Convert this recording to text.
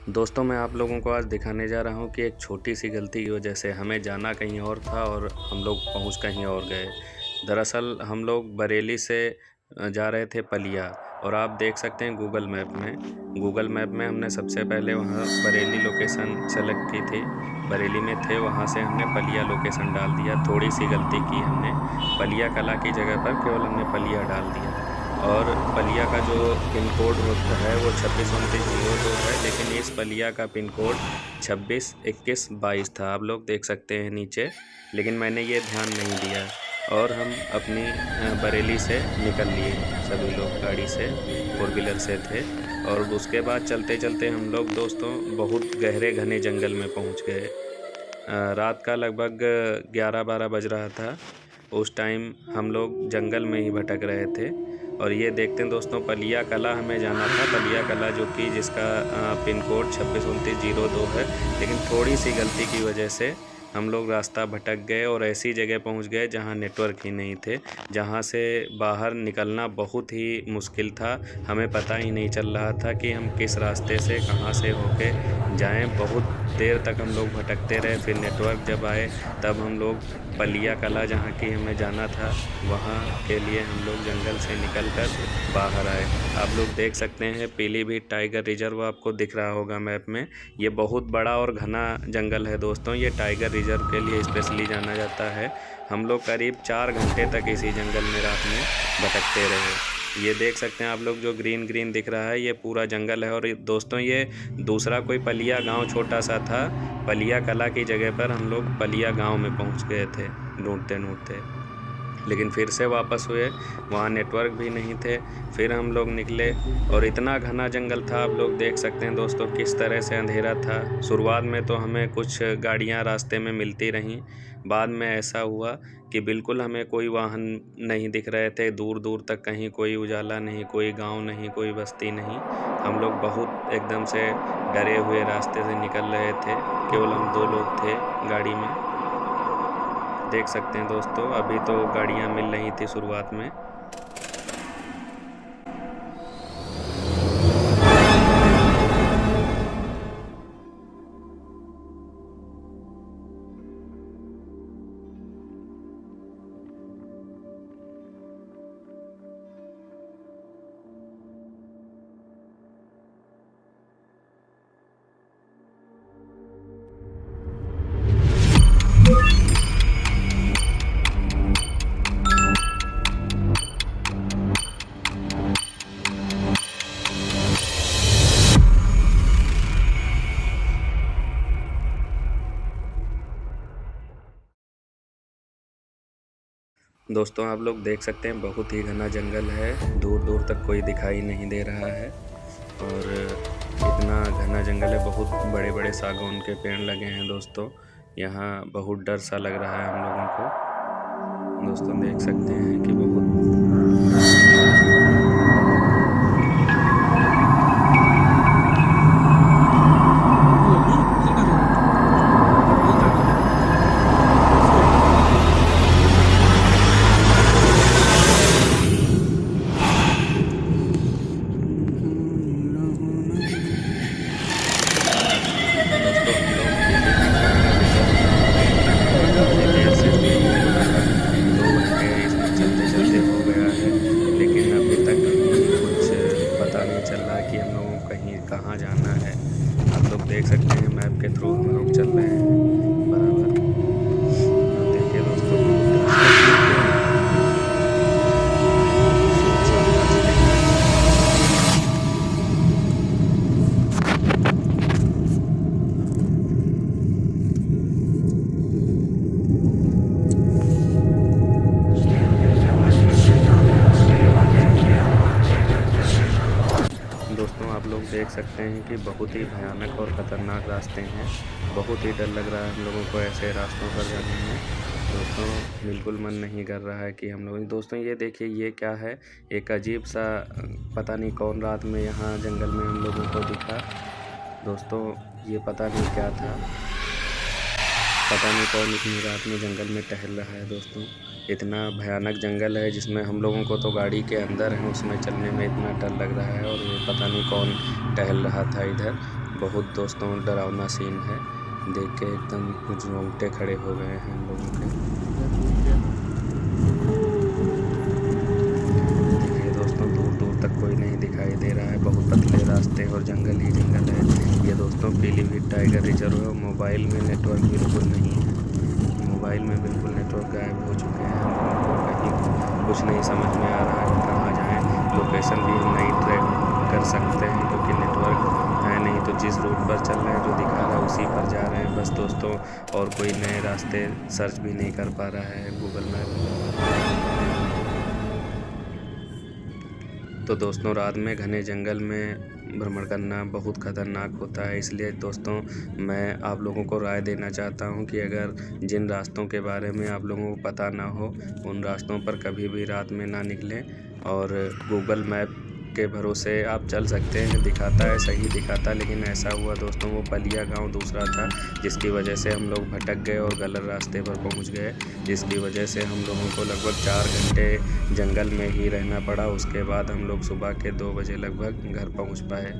दोस्तों मैं आप लोगों को आज दिखाने जा रहा हूँ कि एक छोटी-सी गलती की वजह से हमें जाना कहीं और था और हम लोग पहुँच कहीं और गए। दरअसल हम लोग बरेली से जा रहे थे पलिया और आप देख सकते हैं गूगल मैप में हमने सबसे पहले वहाँ बरेली लोकेशन सेलेक्ट की थी। बरेली में थे, वहाँ से हमने पलिया लोकेशन डाल दिया। थोड़ी-सी गलती की हमने, पलिया कला की जगह पर केवल हमने पलिया डाल दिया। और पलिया का जो पिन कोड होता है वो 262902 है, लेकिन इस पलिया का पिन कोड 262122 था। आप लोग देख सकते हैं नीचे, लेकिन मैंने ये ध्यान नहीं दिया और हम अपनी बरेली से निकल लिए। सभी लोग गाड़ी से, फोर व्हीलर से थे और उसके बाद चलते-चलते हम लोग दोस्तों बहुत गहरे घने जंगल में पहुंच गए। रात का लगभग 11-12 बज रहा था। उस टाइम हम लोग जंगल में ही भटक रहे थे और ये देखते हैं दोस्तों, पलिया कला हमें जाना था। पलिया कला जो कि जिसका पिन कोड 262902 है, लेकिन थोड़ी सी गलती की वजह से हम लोग रास्ता भटक गए और ऐसी जगह पहुंच गए जहां नेटवर्क ही नहीं थे, जहां से बाहर निकलना बहुत ही मुश्किल था। हमें पता ही नहीं चल रहा था कि हम किस रास्ते से कहां से होके जाएं। बहुत देर तक हम लोग भटकते रहे, फिर नेटवर्क जब आए तब हम लोग पलिया कला जहाँ की हमें जाना था वहाँ के लिए हम लोग जंगल से निकलकर बाहर आए। आप लोग देख सकते हैं पीलीभीत टाइगर रिजर्व आपको दिख रहा होगा मैप में। ये बहुत बड़ा और घना जंगल है दोस्तों। ये टाइगर रिजर्व के लिए स्पेशली जाना जाता है। हम लोग करीब 4 घंटे तक इसी जंगल में रात में भटकते रहे। ये देख सकते हैं आप लोग, जो ग्रीन ग्रीन दिख रहा है ये पूरा जंगल है। और दोस्तों ये दूसरा कोई पलिया गांव छोटा सा था। पलिया कला की जगह पर हम लोग पलिया गांव में पहुंच गए थे ढूंढते ढूंढते, लेकिन फिर से वापस हुए, वहाँ नेटवर्क भी नहीं थे। फिर हम लोग निकले और इतना घना जंगल था, आप लोग देख सकते हैं दोस्तों किस तरह से अंधेरा था। शुरुआत में तो हमें कुछ गाड़ियाँ रास्ते में मिलती रहीं, बाद में ऐसा हुआ कि बिल्कुल हमें कोई वाहन नहीं दिख रहे थे। दूर दूर तक कहीं कोई उजाला नहीं, कोई गांव नहीं, कोई बस्ती नहीं। हम लोग बहुत एकदम से डरे हुए रास्ते से निकल रहे थे। केवल हम 2 लोग थे गाड़ी में। देख सकते हैं दोस्तों, अभी तो गाड़ियां मिल रही थी शुरुआत में। दोस्तों आप लोग देख सकते हैं बहुत ही घना जंगल है, दूर दूर तक कोई दिखाई नहीं दे रहा है। और इतना घना जंगल है, बहुत बड़े बड़े सागौन के पेड़ लगे हैं दोस्तों। यहाँ बहुत डर सा लग रहा है हम लोगों को। दोस्तों देख सकते हैं कि बहुत दोस्तों हम लोग पीलीभीत टाइगर रिजर्व काफ़ी देर से वेट कर रहा था। 2 घंटे इसमें चलते चलते हो गया है, लेकिन अभी तक कुछ पता नहीं चल रहा कि हम लोगों को कहीं कहाँ जाना है। आप लोग देख सकते हैं मैप के थ्रू हम लोग चल रहे हैं बराबर। और देखिए दोस्तों बहुत रास्ते सुनसान रास्ते हैं। दोस्तों आप लोग देख सकते हैं कि बहुत ही भयानक और ख़तरनाक रास्ते हैं। बहुत ही डर लग रहा है हम लोगों को ऐसे रास्तों पर जाने में। दोस्तों बिल्कुल मन नहीं कर रहा है कि हम लोग, दोस्तों ये देखिए ये क्या है, एक अजीब सा पता नहीं कौन रात में यहाँ जंगल में हम लोगों को दिखा। दोस्तों ये पता नहीं क्या था, पता नहीं कौन इतनी रात में जंगल में टहल रहा है। दोस्तों इतना भयानक जंगल है जिसमें हम लोगों को तो गाड़ी के अंदर हैं, उसमें चलने में इतना डर लग रहा है और ये पता नहीं कौन टहल रहा था इधर। बहुत दोस्तों डरावना सीन है, देख के एकदम कुछ रोंगटे खड़े हो गए हैं हम लोगों के। देखिए दोस्तों, दूर दूर तक कोई नहीं दिखाई दे रहा है, बहुत पतले रास्ते और जंगल ही जंगल है। ये दोस्तों पीलीभीत टाइगर रिजर्व है। मोबाइल में नेटवर्क बिल्कुल नहीं है, मोबाइल में बिल्कुल नेटवर्क गायब हो चुके हैं। हम लोगों को कहीं कुछ नहीं समझ में आ रहा है कि कहाँ जाएँ। लोकेशन भी हम नहीं ट्रैक कर सकते हैं क्योंकि नेटवर्क है नहीं, तो जिस रूट पर चल रहे हैं जो दिखा रहा है उसी पर जा रहे हैं बस दोस्तों, और कोई नए रास्ते सर्च भी नहीं कर पा रहा है गूगल मैप। तो दोस्तों, रात में घने जंगल में भ्रमण करना बहुत ख़तरनाक होता है, इसलिए दोस्तों मैं आप लोगों को राय देना चाहता हूं कि अगर जिन रास्तों के बारे में आप लोगों को पता ना हो, उन रास्तों पर कभी भी रात में ना निकलें। और गूगल मैप के भरोसे आप चल सकते हैं, दिखाता है, सही दिखाता है, लेकिन ऐसा हुआ दोस्तों वो पलिया गांव दूसरा था, जिसकी वजह से हम लोग भटक गए और गलत रास्ते पर पहुंच गए, जिसकी वजह से हम लोगों को लगभग 4 घंटे जंगल में ही रहना पड़ा। उसके बाद हम लोग सुबह के 2 बजे लगभग घर पहुंच पाए।